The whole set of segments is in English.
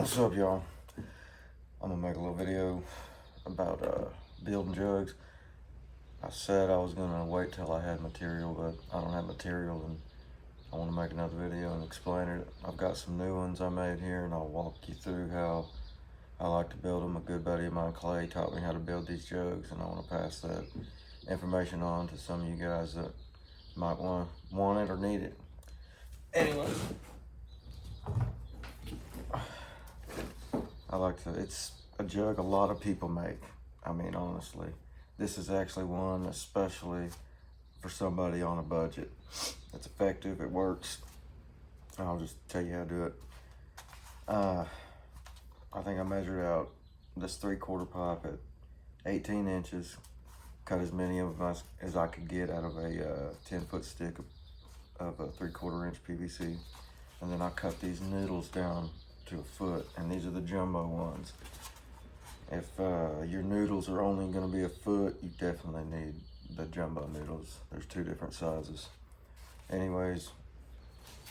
What's up, y'all? I'm gonna make a little video about building jugs. I said I was gonna wait till I had material, but I don't have material, and I want to make another video and explain it. I've got some new ones I made here, and I'll walk you through how I like to build them. A good buddy of mine, Clay, taught me how to build these jugs, and I want to pass that information on to some of you guys that might want it or need it. Anyway, it's a jug a lot of people make. I mean, honestly, this is actually one especially for somebody on a budget. It's effective, it works. I'll just tell you how to do it. I think I measured out this 3/4 pipe at 18 inches, cut as many of them as I could get out of a 10-foot stick of a 3/4 inch PVC. And then I cut these noodles down to a foot, and these are the jumbo ones. If your noodles are only going to be a foot, you definitely need the jumbo noodles. There's two different sizes. Anyways,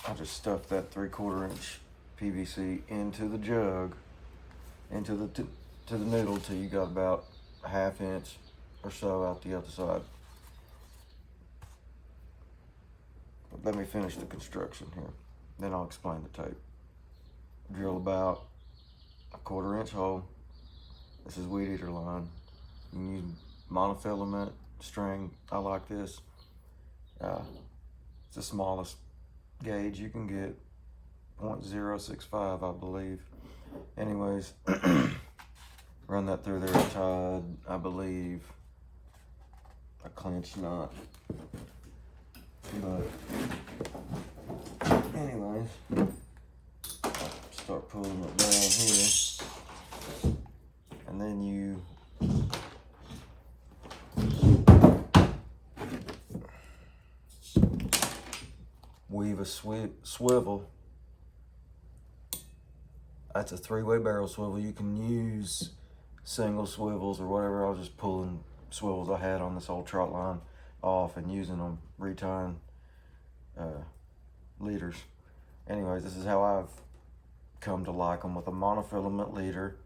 I just stuffed that 3/4 inch PVC into the jug, into the noodle, till you got about a 1/2 inch or so out the other side. But let me finish the construction here, then I'll explain the tape. Drill about a 1/4 inch hole. This is weed eater line. You can use monofilament string. I like this. It's the smallest gauge you can get, 0.065, I believe. Anyways, run that through there tied, I believe, a clinch knot. But anyways, start pulling it down here, and then you weave a swivel. That's a 3-way barrel swivel. You can use single swivels or whatever. I was just pulling swivels I had on this old trot line off and using them, retying leaders. Anyways, this is how I've come to like them, with a monofilament leader.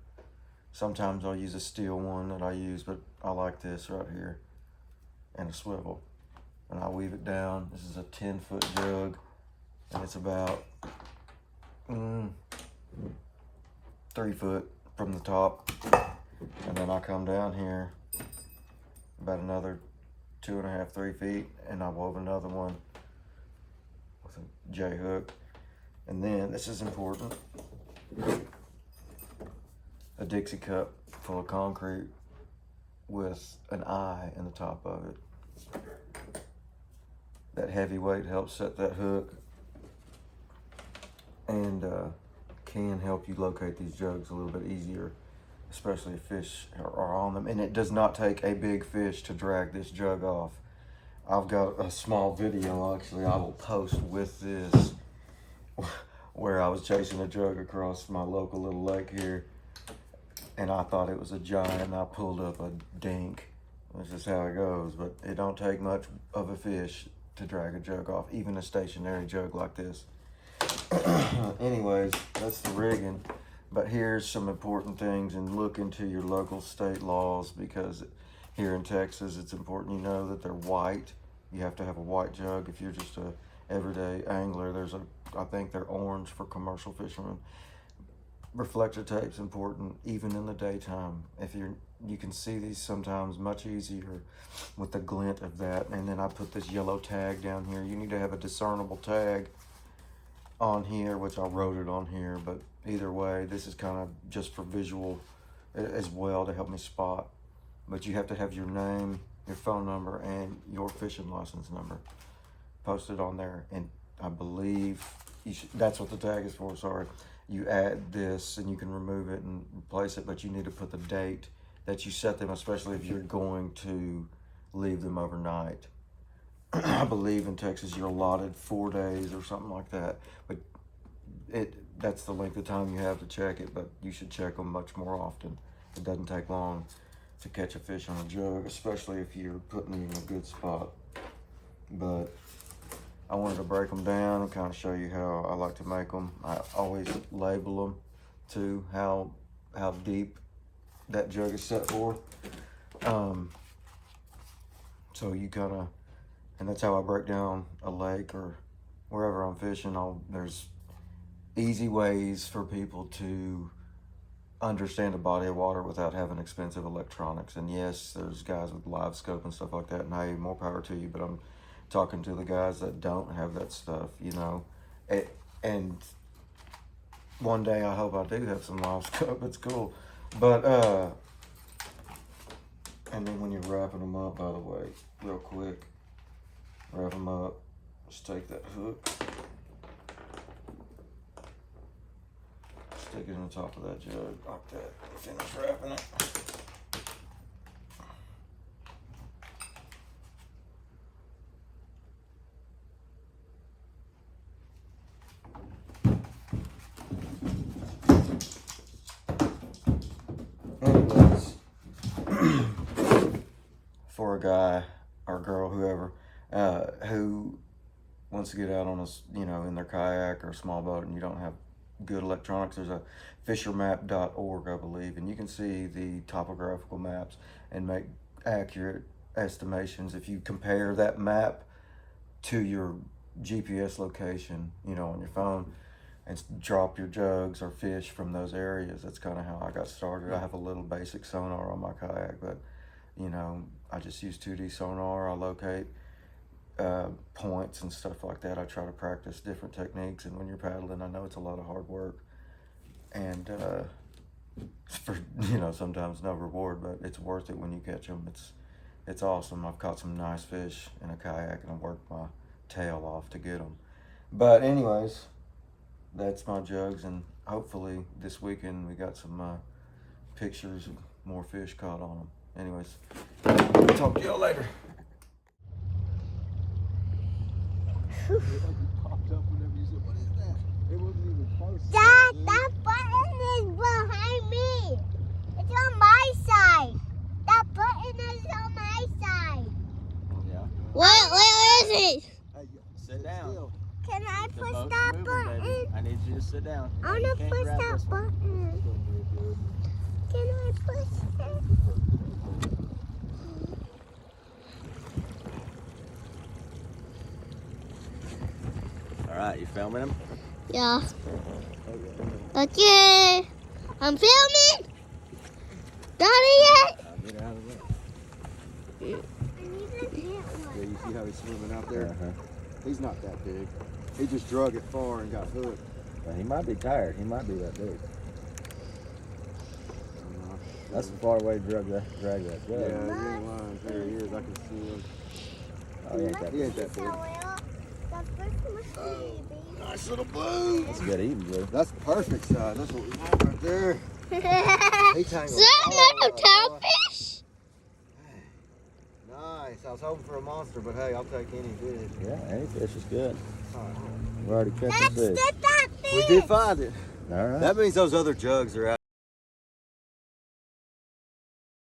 Sometimes I'll use a steel one that I use, but I like this right here, and a swivel. And I weave it down. This is a 10-foot jug, and it's about 3 foot from the top. And then I come down here about another 2.5, 3 feet, and I wove another one with a J hook. And then, this is important, a Dixie cup full of concrete with an eye in the top of it. That heavy weight helps set that hook, and can help you locate these jugs a little bit easier, especially if fish are on them. And it does not take a big fish to drag this jug off. I've got a small video, actually, I will post with this, where I was chasing a jug across my local little lake here, and I thought it was a giant, and I pulled up a dink. That's just how it goes. But it don't take much of a fish to drag a jug off, even a stationary jug like this. Anyways, that's the rigging. But here's some important things, and look into your local state laws, because here in Texas, it's important you know that they're white. You have to have a white jug if you're just a everyday angler. I think they're orange for commercial fishermen. Reflector tape's important, even in the daytime. You can see these sometimes much easier with the glint of that. And then I put this yellow tag down here. You need to have a discernible tag on here, which I wrote it on here, but either way, this is kind of just for visual as well, to help me spot. But you have to have your name, your phone number, and your fishing license number posted on there. And I believe that's what the tag is for, sorry. You add this, and you can remove it and replace it, but you need to put the date that you set them, especially if you're going to leave them overnight. I believe in Texas you're allotted 4 days or something like that, but that's the length of time you have to check it. But you should check them much more often. It doesn't take long to catch a fish on a jug, especially if you're putting them in a good spot. But I wanted to break them down and kind of show you how I like to make them. I always label them too, how deep that jug is set for. So you kind of, and that's how I break down a lake or wherever I'm fishing. There's easy ways for people to understand a body of water without having expensive electronics. And yes, there's guys with live scope and stuff like that, and hey, more power to you, but I'm talking to the guys that don't have that stuff, you know. And one day I hope I do have some live scope. It's cool. But and then when you're wrapping them up, by the way, real quick, wrap them up, just take that hook, stick it in the top of that jug like that, finish wrapping it. Anyways, for a guy or girl, whoever, who wants to get out on a, you know, in their kayak or small boat and you don't have good electronics, there's a fishermap.org, I believe, and you can see the topographical maps and make accurate estimations. If you compare that map to your GPS location, you know, on your phone, and drop your jugs or fish from those areas. That's kind of how I got started. I have a little basic sonar on my kayak, but you know, I just use 2D sonar. I locate points and stuff like that. I try to practice different techniques, and when you're paddling, I know it's a lot of hard work, and for, you know, sometimes no reward, but it's worth it when you catch them. It's awesome. I've caught some nice fish in a kayak, and I worked my tail off to get them. But anyways, that's my jugs, and hopefully this weekend we got some pictures of more fish caught on them. Anyways, talk to y'all later. Dad, that button is behind me. It's on my side. That button is on my side. Yeah. Where is it? Sit down. Can I The push boat's that moving, button? baby. I need you to sit down. I want You to can't push grab that this one. button. Can I push it? All right, you filming him? Yeah. Okay. I'm filming. Got it yet? I'll get out of the way. Yeah, you see how he's swimming out there? Uh-huh. He's not that big. He just drug it far and got hooked. Well, he might be tired. He might be that big. That's the far way to drag that Yeah, jug. he ain't lying. There he is. I can see him. Oh, he ain't that He big. ain't that big. Nice little blue. That's good eating, Blue. That's the perfect size. That's what we want right there. He tangled. Is that another cowfish? Nice. I was hoping for a monster, but hey, I'll take any fish. Yeah, any fish is good. All right. We're already catching Let's fish. get that fish. We did find it. All right. That means those other jugs are out.